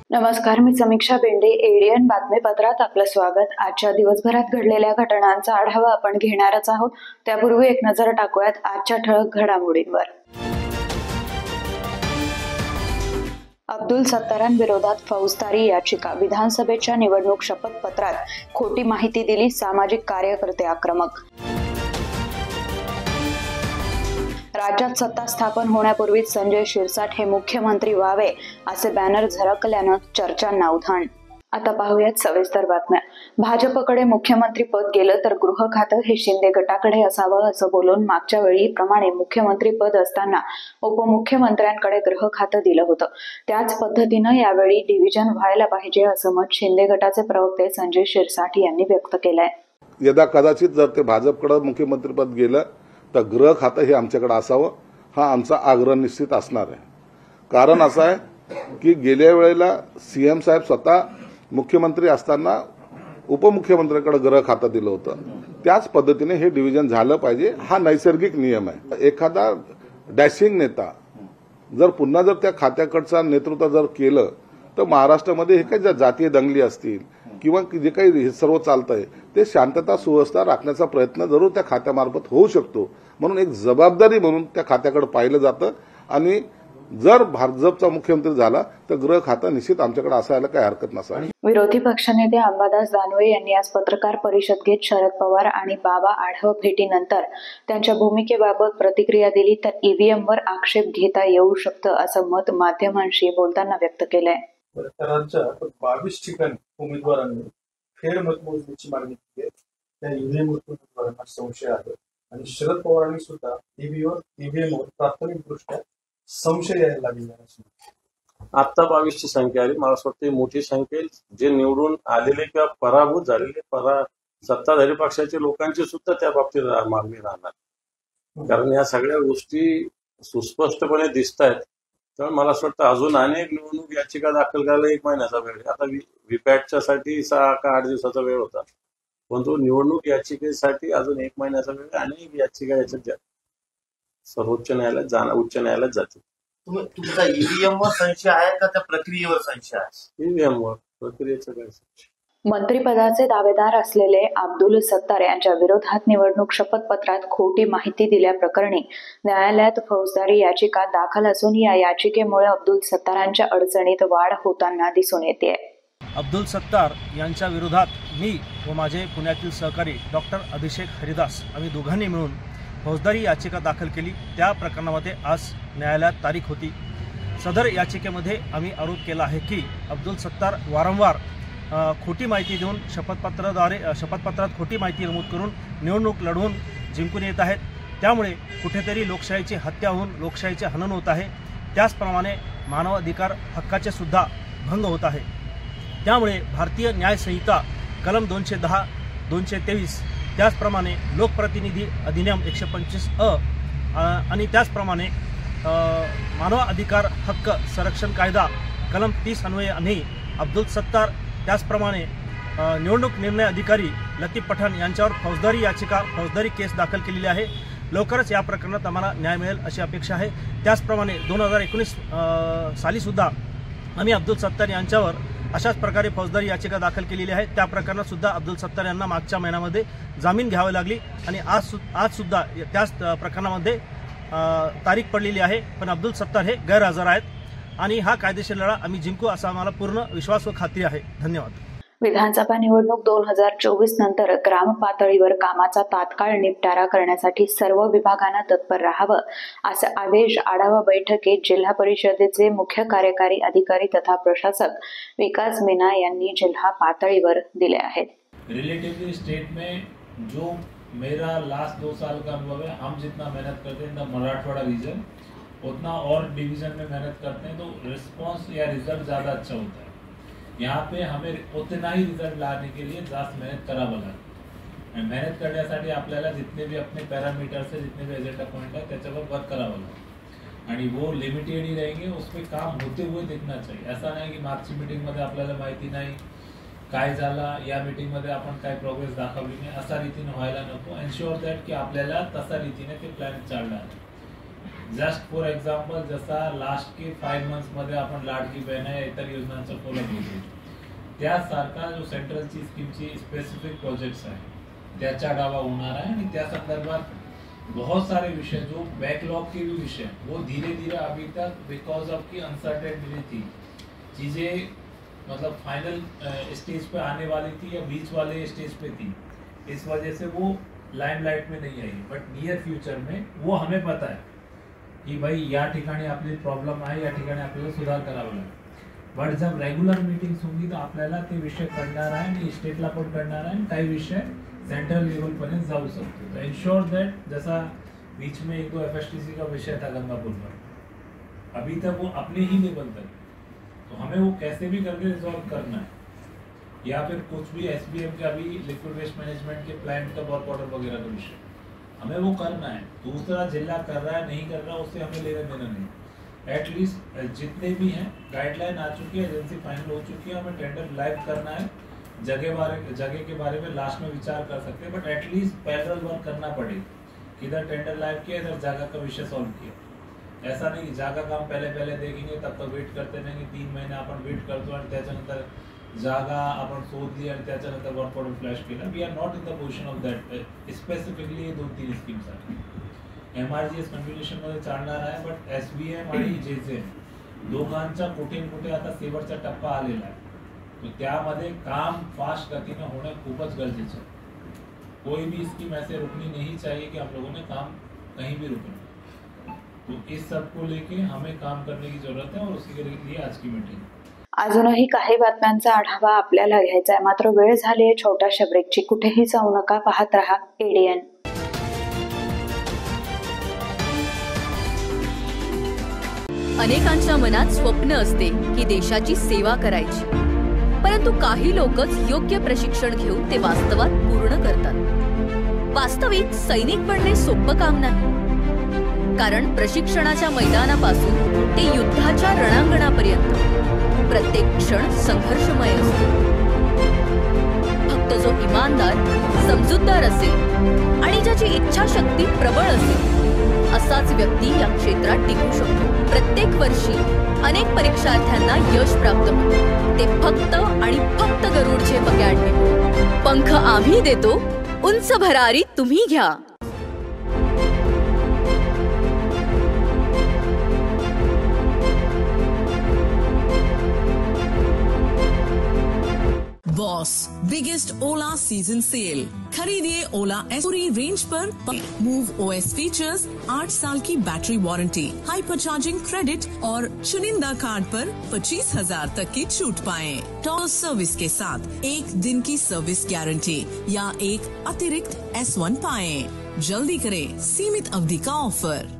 नमस्कार, मी समीक्षा बेंडे. एडीएन बातमीपत्रात आपलं स्वागत. आजच्या दिवसभरात घडलेल्या घटनांचा आढावा आपण घेणारच आहोत. त्यापूर्वी एक नजर टाकूयात आजच्या ठळक घडामोडींवर. अब्दुल सत्तारांविरोधात फौजदारी याचिका. विधानसभेच्या निवडणूक शपथपत्रात खोटी माहिती दिली. सामाजिक कार्यकर्ते आक्रमक. राज्यात सत्ता स्थापन होण्यापूर्वीच संजय शिरसाट हे मुख्यमंत्री व्हावे असे बॅनर झळकल्यानं चर्चांना उधाण. आता पाहूयात सविस्तर बातम्या. भाजपकडे मुख्यमंत्री पद गेलं तर गृह खातं हे शिंदे गटाकडे असावं असं बोलून मागच्या वेळीप्रमाणे मुख्यमंत्री पद असताना उपमुख्यमंत्र्यांकडे गृह खातं दिलं होतं. त्याच पद्धतीनं यावेळी डिव्हिजन व्हायला पाहिजे असं मत शिंदे गटाचे प्रवक्ते संजय शिरसाट यांनी व्यक्त केलंय. यदा कदाचित जर ते भाजपकडे मुख्यमंत्रीपद गेलं तर गृह खातं हे आमच्याकडे असावं हा आमचा आग्रह निश्चित असणार आहे. कारण असं आहे की गेल्या वेळेला सीएम साहेब स्वतः मुख्यमंत्री असताना उपमुख्यमंत्र्यांकडे गृह खातं दिलं होतं. त्याच पद्धतीने हे डिव्हिजन झालं पाहिजे हा नैसर्गिक नियम आहे. एखादा डॅशिंग नेता जर पुन्हा जर त्या खात्याकडचा नेतृत्व जर केलं तर महाराष्ट्रामध्ये हे काही जातीय दंगली असतील किंवा जे काही सर्व चालतंय ते शांतता सुव्यवस्था राखण्याचा प्रयत्न जरूर त्या खात्यामार्फत होऊ शकतो. म्हणून एक जबाबदारी म्हणून त्या खात्याकडे पाहिलं जातं आणि जर भाजपचा मुख्यमंत्री झाला तर गृह खातं निश्चित आमच्याकडे असायला काही हरकत नसावी. विरोधी पक्षनेते अंबादास दानवे यांनी आज पत्रकार परिषद घेत शरद पवार आणि बाबा आढाव भेटीनंतर त्यांच्या भूमिकेबाबत प्रतिक्रिया दिली. तर ईव्हीएमवर आक्षेप घेता येऊ शकतं असं मत माध्यमांशी बोलताना व्यक्त केलंय. राज्यात 22 ठिकाणी उमेदवारांनी फेर मतमोजणीची मागणी केली आहे. त्या ईव्हीएम उमेदवारांना संशय आहे आणि शरद पवारांनी सुद्धा ईव्हीएमवर प्राथमिकदृष्ट्या संशय यायला लागलेला आहे. आता 22 ची संख्या आली. मला असं वाटतं मोठी संख्या जे निवडून आलेले किंवा पराभूत झालेले सत्ताधारी पक्षाच्या लोकांची सुद्धा त्या बाबतीत मागणी राहणार. कारण या सगळ्या गोष्टी सुस्पष्टपणे दिसत आहेत. तर मला असं वाटतं अजून अनेक निवडणूक याचिका दाखल करायला 1 महिन्याचा वेळ. आता व्हीपॅटच्या साठी 6 का 8 दिवसाचा वेळ होता, परंतु निवडणूक याचिकेसाठी अजून 1 महिन्याचा वेळ. अनेक याचिका याच्यात सर्वोच्च न्यायालयात उच्च न्यायालयात जाते. तुमचा ईव्हीएमवर संशय आहे का त्या प्रक्रियेवर संशय आहे? ईव्हीएमवर प्रक्रियेचा काय संशय? मंत्रिपदाचे दावेदार असलेले अब्दुल सत्तार यांच्या विरोधात निवडणूक शपथपत्रात खोटी माहिती दिल्याप्रकरणी न्यायालयात फौजदारी याचिका दाखल असून या याचिकेमुळे अब्दुल सत्तारांच्या अडचणीत वाढ होताना दिसून येते. अब्दुल सत्तार यांच्या विरोधात मी व माझे पुण्यातील सहकारी डॉक्टर अभिषेक हरिदास आम्ही दोघांनी मिळून फौजदारी याचिका दाखल केली. त्या प्रकरणामध्ये आज न्यायालयात तारीख होती. सदर याचिकेमध्ये आम्ही आरोप केला आहे की अब्दुल सत्तार वारंवार खोटी माहिती देऊन शपथपत्रात खोटी माहिती नमूद करून निवडणूक लढवून जिंकून येत आहेत. त्यामुळे कुठेतरी लोकशाहीची हत्या होऊन लोकशाहीचे हनन होत आहे. त्याचप्रमाणे मानवाधिकार हक्काचे सुद्धा भंग होत आहे. त्यामुळे भारतीय न्याय संहिता कलम 210, 223 त्याचप्रमाणे लोकप्रतिनिधी अधिनियम 125 आणि त्याचप्रमाणे मानव अधिकार हक्क संरक्षण कायदा कलम 30 अन्वये आम्ही अब्दुल सत्तार त्याचप्रमाणे निवडणूक निर्णय अधिकारी लतीफ पठाण यांच्यावर फौजदारी केस दाखल केलेली आहे. लवकरच या प्रकरणात आम्हाला न्याय मिळेल अशी अपेक्षा आहे. त्याचप्रमाणे 2019 साली सुद्धा आम्ही अब्दुल सत्तार यांच्यावर अशाच प्रकारे फौजदारी याचिका दाखल केलेली आहे. त्या प्रकरणात सुद्धा अब्दुल सत्तार यांना मागच्या महिन्यामध्ये जामीन घ्यावी लागली आणि आज सुद्धा त्याच प्रकरणामध्ये तारीख पडलेली आहे. पण अब्दुल सत्तार हे गैरहजर आहेत आणि हा कायदेशीर लढा आम्ही जिंकू असा आम्हाला पूर्ण विश्वास व खात्री आहे. धन्यवाद. विधानसभा निवडणूक 2024 नंतर ग्राम पातळीवर कामाचा तात्काळ निपटारा करण्यासाठी सर्व विभागांना तत्पर राहावं असे आदेश आढावा बैठकीत जिल्हा परिषदेचे मुख्य कार्यकारी अधिकारी तथा प्रशासक विकास मीना यांनी जिल्हा पातळीवर दिले आहेत. रिलेटिवली स्टेट में जो मेरा लास्ट 2 साल का अनुभव है, हम जितना मेहनत करते हैं द मराठवाड़ा रीजन उतना और डिवीजन में मेहनत करते हैं तो रिस्पांस या रिजल्ट ज़्यादा अच्छा होता है. यहाँ पे हमें उतना ही रिजल्ट लाने के लिए ज़्यादा मेहनत करावं लागतं. आणि मेहनत करण्यासाठी आपल्याला जितने भी अपने पैरामीटर्स है, जितने भी एजेंडा पॉइंट है, त्याच्यावर वर्क करावं लागेल आणि वो लिमिटेड ही रहेंगे, उस पर काम होते हुए दिखना चाहिए. ऐसा नाही की मागची मीटिंगमध्ये आपल्याला माहिती नाही काय झाला, या मीटिंगमध्ये आपण काय प्रोग्रेस दाखवली नाही, असा रीतीने व्हायला नको. एन्श्योर दॅट की आपल्याला तसा रीतीने ते प्लॅन चालणार. जस्ट फॉर एक्झाम्पल, जसा लास्ट के 5 मंथ्समध्ये आपण लाडकी बहीण या इतर योजनांचं फॉलोअप घेतली, त्यासारखा जो सेंट्रलची स्कीमची स्पेसिफिक प्रोजेक्ट्स आहे त्याच्या डावा होणार आहे आणि त्या संदर्भात बहुत सारे विषय जो बैकलॉग के भी विषय वो धीरे धीरे अभी तक बिकॉज ऑफ की अनसर्टेनिटी थी, चीज़ें मतलब फाइनल स्टेज पे आने वाली थी या बीच वाले स्टेज पे थी, इस वजह से वो लाइमलाइट में नहीं आई. बट नियर फ्यूचर में वो हमें पता है की भाई या ठिकाणी आपली प्रॉब्लेम आहे, या ठिकाणी आपल्याला सुधार करावा लागेल. बट जब रेग्युलर मीटिंग्स होंगी तो आपल्याला ते विषय कळणार आहे आणि स्टेटला पण कळणार आहे आणि काही विषय सेंट्रल लेवल पर्यंत जाऊ सकते. तो एंश्योर दैट जैसा बीच में 1-2 FSTC का विषय था गंगापुर पर, अभी तक वो अपने ही लेवल तक, तो हमें वो कैसे भी करके रिजॉल्व करना है. या फिर कुछ भी SBM के अभी लिक्विड वेस्ट मैनेजमेंट के प्लान का वर्क ऑर्डर वगैरह का विषय हमें वो करना है. दूसरा जिला कर रहा है नहीं कर रहा उससे हमें लेना देना नहीं. एटलीस्ट जितने भी हैं गाइडलाइन आ चुकी है, एजेंसी फाइनल हो चुकी है, हमें टेंडर लाइव करना है. जगह के बारे में लास्ट में विचार कर सकते हैं, बट एटलीस्ट पैरेलल वर्क करना पड़ेगा. इधर टेंडर लाइव किया, इधर जागा का विषय सॉल्व किया. ऐसा नहीं जागा काम पहले देखेंगे तब तक वेट करते रहेंगे. 3 महिने आपण वेट करतो आणि त्याच्यानंतर जागा आपण शोधली आणि त्याच्यानंतर वर्क ऑर्डर फ्लॅश केला. We are not in the position of that. Specifically 2-3 schemes आहेत. MRGS कंटिन्युएशन मध्ये चालणार आहे, बट SBM आणि JJM दोघांचा कुठे कुठे आता शेवटचा टप्पा आलेला आहे. तो त्यामध्ये काम फास्ट गतीने होणं खूपच गरजेचं आहे. कोई भी स्कीम ऐसे रुकनी नहीं चाहिए कि हम लोगों ने काम कहीं भी रुकना. तो इस सब को लेके हमें काम करने की जरूरत है और उसी के लिए आज की मीटिंग. अजूनही काही बातम्यांचा आढावा आपल्याला घ्यायचा आहे, मात्र वेळ झाली आहे छोट्याशा ब्रेकची. कुठेही जाऊ नका, पाहत रहा ADN. अनेकांच्या मनात स्वप्न असते की देशाची सेवा करायची, परंतु काही लोकच योग्य प्रशिक्षण घेऊन ते वास्तवात पूर्ण करतात. वास्तविक सैनिक बनणे सोपं काम नाही, कारण प्रशिक्षणाच्या मैदानापासून ते युद्धाच्या रणांगणापर्यंत प्रत्येक क्षण संघर्षमय असतो. फक्त जो इमानदार, समजूतदार असेल आणि ज्याची इच्छाशक्ती प्रबळ असेल असाच व्यक्ती या क्षेत्रात टिकू शकतो. प्रत्येक वर्षी अनेक परीक्षार्थ्यांना यश प्राप्त होते, ते फक्त आणि फक्त गरुडचे पगार. पंख आम्ही देतो, उंच भरारी तुम्ही घ्या. बॉस बिगेस्ट ओला सीजन सेल. खरीदिए ओला एस पूरी रेंज पर. मूव OS फीचर्स, 8 साल की battery warranty, hyper charging credit और चुनिंदा कार्ड पर 25,000 तक की छूट पाएं. टॉप सर्विस के साथ 1 दिन की सर्विस गारंटी या एक अतिरिक्त S1 पाएं. जल्दी करें, सीमित अवधि का ऑफर.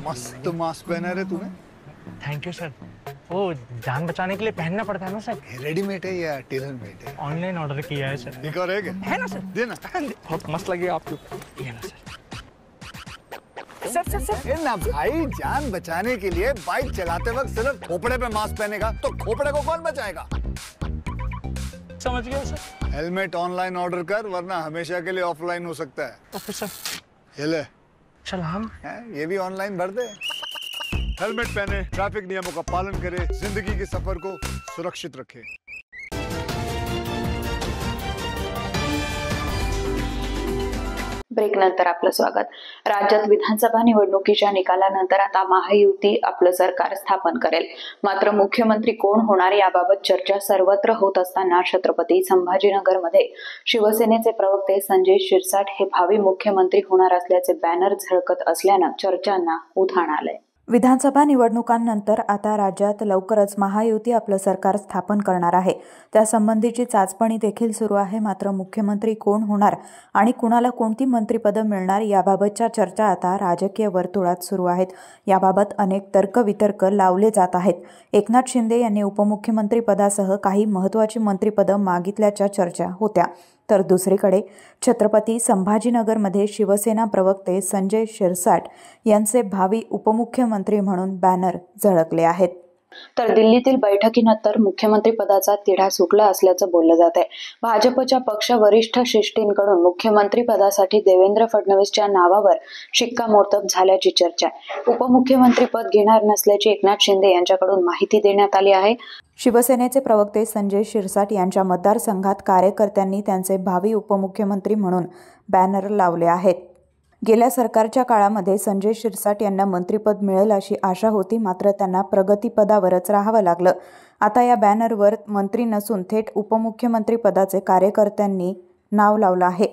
मस्त मास्क पहना रे तूने. Thank you sir. वो जान बचाने के लिए पहनना पड़ता है ना सर. रेडीमेड है या टेलर मेड है? ऑनलाइन ऑर्डर किया है सर. एक और है ना सर. देना. बहुत मस्त लगे आपको. ये ना सर. सर ना भाई, जान बचाने के लिए बाइक चलाते वक्त सिर्फ खोपड़े पे मास्क पहनेगा तो खोपड़े को कौन बचाएगा? समझ गया सर. हेलमेट ऑनलाइन ऑर्डर कर, वरना हमेशा के लिए ऑफलाइन हो सकता है। Okay sir. ये ले। चल हम ये भी ऑनलाइन भर दे। हेलमेट पहने, ट्रैफिक नियमों का पालन करे, जिंदगी के सफर को सुरक्षित रखे। ब्रेक नंतर आपलं स्वागत। राज्यात विधानसभा निवडणुकीच्या निकालानंतर आता महायुती आपलं सरकार स्थापन करेल। मात्र मुख्यमंत्री कोण होणार याबाबत चर्चा सर्वत्र होत असताना छत्रपती संभाजीनगरमध्ये शिवसेनेचे प्रवक्ते संजय शिरसाट हे भावी मुख्यमंत्री होणार असल्याचे बॅनर झळकत असल्यानं चर्चांना उधाण आलंय। विधानसभा निवडणुकांनंतर आता राज्यात लवकरच महायुती आपलं सरकार स्थापन करणार आहे। त्यासंबंधीची चाचपणी देखील सुरू आहे। मात्र मुख्यमंत्री कोण होणार आणि कुणाला कोणती मंत्रिपदं मिळणार याबाबतच्या चर्चा आता राजकीय वर्तुळात सुरू आहेत। याबाबत अनेक तर्कवितर्क लावले जात आहेत। एकनाथ शिंदे यांनी उपमुख्यमंत्री पदासह काही महत्त्वाची मंत्रिपदं मागितल्याच्या चर्चा होत्या। तर दुसरीकडे छत्रपती संभाजीनगरमध्ये शिवसेना प्रवक्ते संजय शिरसाट यांचे भावी उपमुख्यमंत्री म्हणून बॅनर झळकले आहेत। तर दिल्लीतील बैठकीनंतर मुख्यमंत्री पदाचा तिढा सुटला असल्याचं बोललं जात आहे। भाजपच्या पक्ष वरिष्ठ शिष्टींकडून मुख्यमंत्री पदासाठी देवेंद्र फडणवीसच्या नावावर शिक्कामोर्तब झाल्याची चर्चा आहे। उपमुख्यमंत्री पद घेणार नसल्याची एकनाथ शिंदे यांच्याकडून माहिती देण्यात आली आहे। शिवसेनेचे प्रवक्ते संजय शिरसाट यांच्या मतदारसंघात कार्यकर्त्यांनी त्यांचे भावी उपमुख्यमंत्री म्हणून बॅनर लावले आहेत। गेल्या सरकारच्या काळामध्ये संजय शिरसाट यांना मंत्रिपद मिळेल अशी आशा होती, मात्र त्यांना प्रगतीपदावरच राहावं लागलं। आता या बॅनरवर मंत्री नसून थेट उपमुख्यमंत्री पदाचे कार्यकर्त्यांनी नाव लावलं आहे।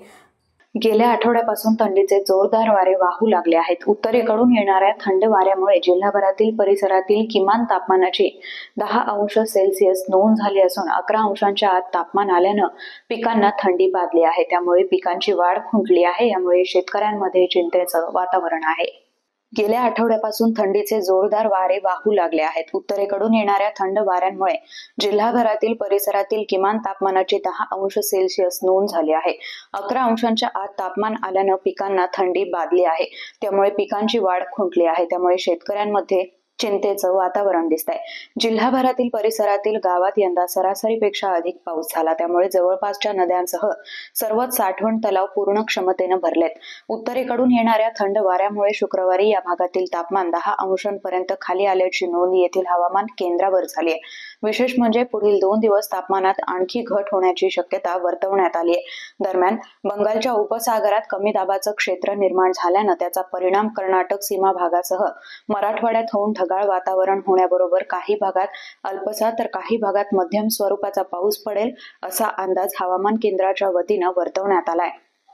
गेल्या आठवड्यापासून थंडीचे जोरदार वारे वाहू लागले आहेत। उत्तरेकडून येणाऱ्या थंड वाऱ्यामुळे जिल्हाभरातील परिसरातील किमान तापमानाची 10 अंश सेल्सिअस नोंद झाली असून 11 अंशांच्या आत तापमान आल्यानं पिकांना थंडी बाधली आहे। त्यामुळे पिकांची वाढ खुंटली आहे। यामुळे शेतकऱ्यांमध्ये चिंतेचं वातावरण आहे। गेल्या आठवड्यापासून थंडीचे जोरदार वारे वाहू लागले आहेत। उत्तरेकडून येणाऱ्या थंड वाऱ्यांमुळे जिल्हाभरातील परिसरातील किमान तापमानाची 10 अंश सेल्सिअस नोंद झाली आहे। 11 अंशांच्या आत तापमान आल्यानं पिकांना थंडी बाधली आहे। त्यामुळे पिकांची वाढ खुंटली आहे। त्यामुळे शेतकऱ्यांमध्ये चिंतेचं वातावरण दिसतंय। जिल्हाभरातील परिसरातील गावात यंदा सरासरीपेक्षा अधिक पाऊस झाला। त्यामुळे जवळपासच्या नद्यांसह सर्वच साठवण तलाव पूर्ण क्षमतेनं भरलेत। उत्तरेकडून येणाऱ्या थंड वाऱ्यामुळे शुक्रवारी या भागातील तापमान 10 अंशांपर्यंत खाली आल्याची नोंद येथील हवामान केंद्रावर झाली आहे। विशेष म्हणजे पुढील 2 दिवस तापमानात आणखी घट होण्याची शक्यता वर्तवण्यात आली आहे। दरम्यान बंगालच्या उपसागरात कमी दाबाचं क्षेत्र निर्माण झाल्यानं त्याचा परिणाम कर्नाटक सीमा भागासह मराठवाड्यात होऊन ढगाळ वातावरण होण्याबरोबर काही भागात अल्पसा तर काही भागात मध्यम स्वरूपाचा पाऊस पडेल असा अंदाज हवामान केंद्राच्या वतीनं वर्तवण्यात आलाय।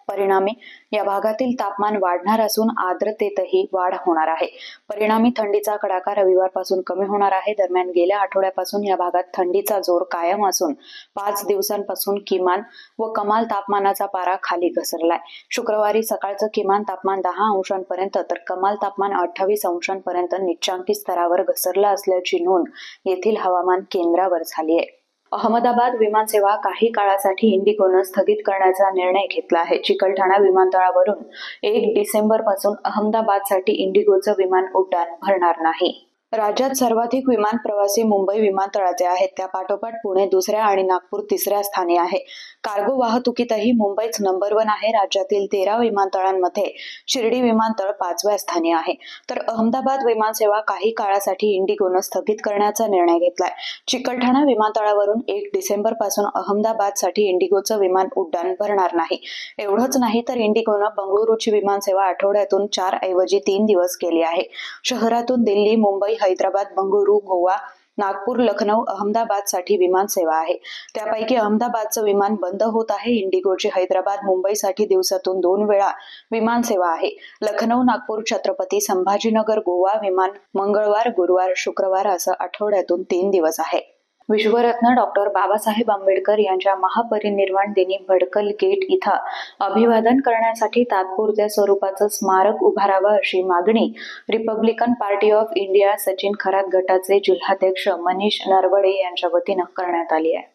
परिणामी या भागातील तापमान वाढणार असून आर्द्रतेतही वाढ होणार आहे। परिणामी थंडीचा कडाका रविवारपासून कमी होणार आहे। दरम्यान गेल्या आठवड्यापासून या भागात थंडीचा जोर कायम असून 5 दिवसांपासून किमान व कमाल तापमानाचा पारा खाली घसरलाय। शुक्रवारी सकाळचं किमान तापमान 10 अंशांपर्यंत तर कमाल तापमान 28 अंशांपर्यंत निच्चांकी स्तरावर घसरलं असल्याची नोंद येथील हवामान केंद्रावर झाली आहे। अहमदाबाद विमानसेवा काही काळासाठी इंडिगोनं स्थगित करण्याचा निर्णय घेतला आहे। चिकलठाणा विमानतळावरून 1 डिसेंबरपासून अहमदाबादसाठी इंडिगोचं विमान उड्डाण भरणार नाही। राज्यात सर्वाधिक विमान प्रवासी मुंबई विमानतळाचे आहेत। त्यापाठोपाठ पुणे दुसऱ्या आणि नागपूर तिसऱ्या स्थानी आहे। कार्गो वाहतुकीतही मुंबईच नंबर 1 आहे। राज्यातील 13 विमानतळांमध्ये शिर्डी विमानतळ 5व्या स्थानी आहे। तर अहमदाबाद विमानसेवा काही काळासाठी इंडिगोनं स्थगित करण्याचा निर्णय घेतलाय। चिकलठाणा विमानतळावरून 1 डिसेंबरपासून अहमदाबादसाठी इंडिगोचं विमान उड्डाण भरणार नाही। एवढंच नाही तर इंडिगोनं बंगळुरूची विमानसेवा आठवड्यातून 4 ऐवजी 3 दिवस केली आहे। शहरातून दिल्ली, मुंबई, हैदराबाद, बंगळुरू, गोवा, नागपूर, लखनौ, अहमदाबादसाठी विमान सेवा आहे। त्यापैकी अहमदाबादचं विमान बंद होत आहे। इंडिगोची हैदराबाद, मुंबईसाठी दिवसातून 2 वेळा विमान सेवा आहे। लखनौ, नागपूर, छत्रपती संभाजीनगर, गोवा विमान मंगळवार, गुरुवार, शुक्रवार असं आठवड्यातून 3 दिवस आहे। विश्वरत्न डॉक्टर बाबासाहेब आंबेडकर यांच्या महापरिनिर्वाण दिनी भडकल गेट इथं अभिवादन करण्यासाठी तात्पुरत्या स्वरूपाचं स्मारक उभारावं अशी मागणी Republican party of India Sachin Kharat गटाचे जिल्हाध्यक्ष मनीष नरवडे यांच्या वतीनं करण्यात आली आहे।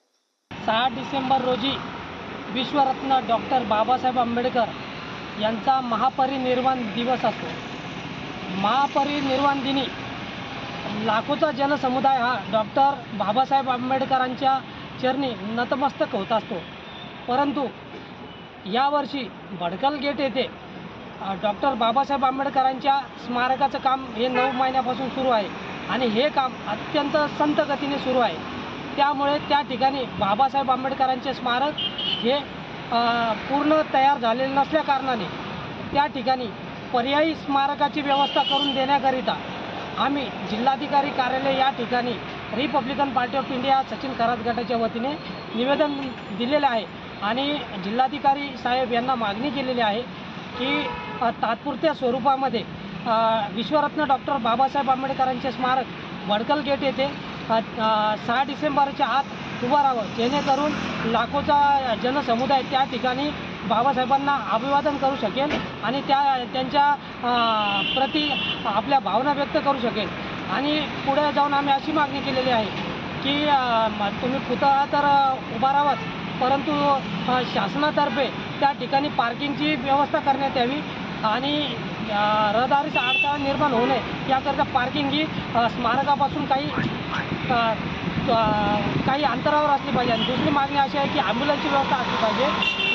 6 डिसेंबर रोजी विश्वरत्न डॉक्टर बाबासाहेब आंबेडकर यांचा महापरिनिर्वाण दिवस असतो। महापरिनिर्वाण दिनी लाखोचा जनसमुदाय हा डॉक्टर बाबासाहेब आंबेडकरांच्या चरणी नतमस्तक होत असतो। परंतु यावर्षी भडकल गेट येथे डॉक्टर बाबासाहेब आंबेडकरांच्या स्मारकाचं काम हे 9 महिन्यापासून सुरू आहे आणि हे काम अत्यंत संत गतीने सुरू आहे. त्यामुळे त्या ठिकाणी बाबासाहेब आंबेडकरांचे स्मारक हे पूर्ण तयार झालेले नसल्या कारणाने त्या ठिकाणी पर्यायी स्मारकाची व्यवस्था करून देण्याकरिता आम्ही जिल्हाधिकारी कार्यालय या ठिकाणी Republican party of India Sachin Kharat गटाच्या वतीने निवेदन दिलेले आहे आणि जिल्हाधिकारी साहेब यांना मागणी केलेली आहे की तात्पुरत्या स्वरूपामध्ये विश्वरत्न डॉक्टर बाबासाहेब आंबेडकरांचे स्मारक भडकल गेट येथे 6 डिसेंबरच्या आत उभं राहावं, जेणेकरून लाखोचा जनसमुदाय त्या ठिकाणी बाबासाहेबांना अभिवादन करू शकेल आणि त्यांच्या प्रति आपल्या भावना व्यक्त करू शकेल. आणि पुढे जाऊन आम्ही अशी मागणी केलेली आहे की तुम्ही पुतळा तर उभा राहावाच, परंतु शासनातर्फे त्या ठिकाणी पार्किंगची व्यवस्था करण्यात यावी आणि रहदारीचा अडथळा निर्माण होऊ नये याकरिता पार्किंग ही स्मारकापासून काही अंतरावर असली पाहिजे. आणि दुसरी मागणी अशी आहे की ॲम्ब्युलन्सची व्यवस्था असली पाहिजे,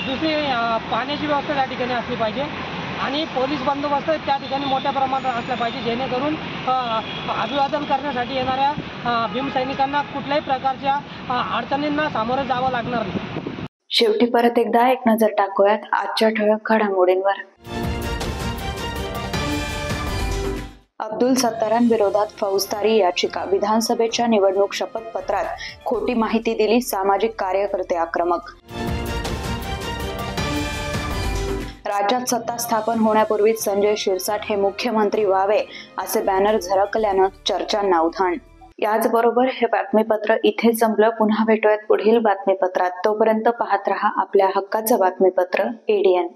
दुसरी पाण्याची व्यवस्था त्या ठिकाणी असली पाहिजे आणि पोलीस बंदोबस्त त्या ठिकाणी मोठ्या प्रमाणात असला पाहिजे, जेणेकरून अभिवादन करण्यासाठी येणाऱ्या भीमसैनिकांना कुठल्याही प्रकारच्या अडचणींना सामोरे जावं लागणार नाही. शेवटी परत एकदा एक नजर टाकूयात आजच्या ठळक घडामोडींवर. अब्दुल सत्तारांविरोधात फौजदारी याचिका. विधानसभेच्या निवडणूक शपथपत्रात खोटी माहिती दिली, सामाजिक कार्यकर्ते आक्रमक. राज्यात सत्ता स्थापन होण्यापूर्वीच संजय शिरसाट हे मुख्यमंत्री व्हावे असे बॅनर झळकल्यानं चर्चांना उधाण. याचबरोबर हे बातमीपत्र इथे संपलं. पुन्हा भेटूयात पुढील बातमीपत्रात. तोपर्यंत पाहत रहा आपल्या हक्काचं बातमीपत्र ADN.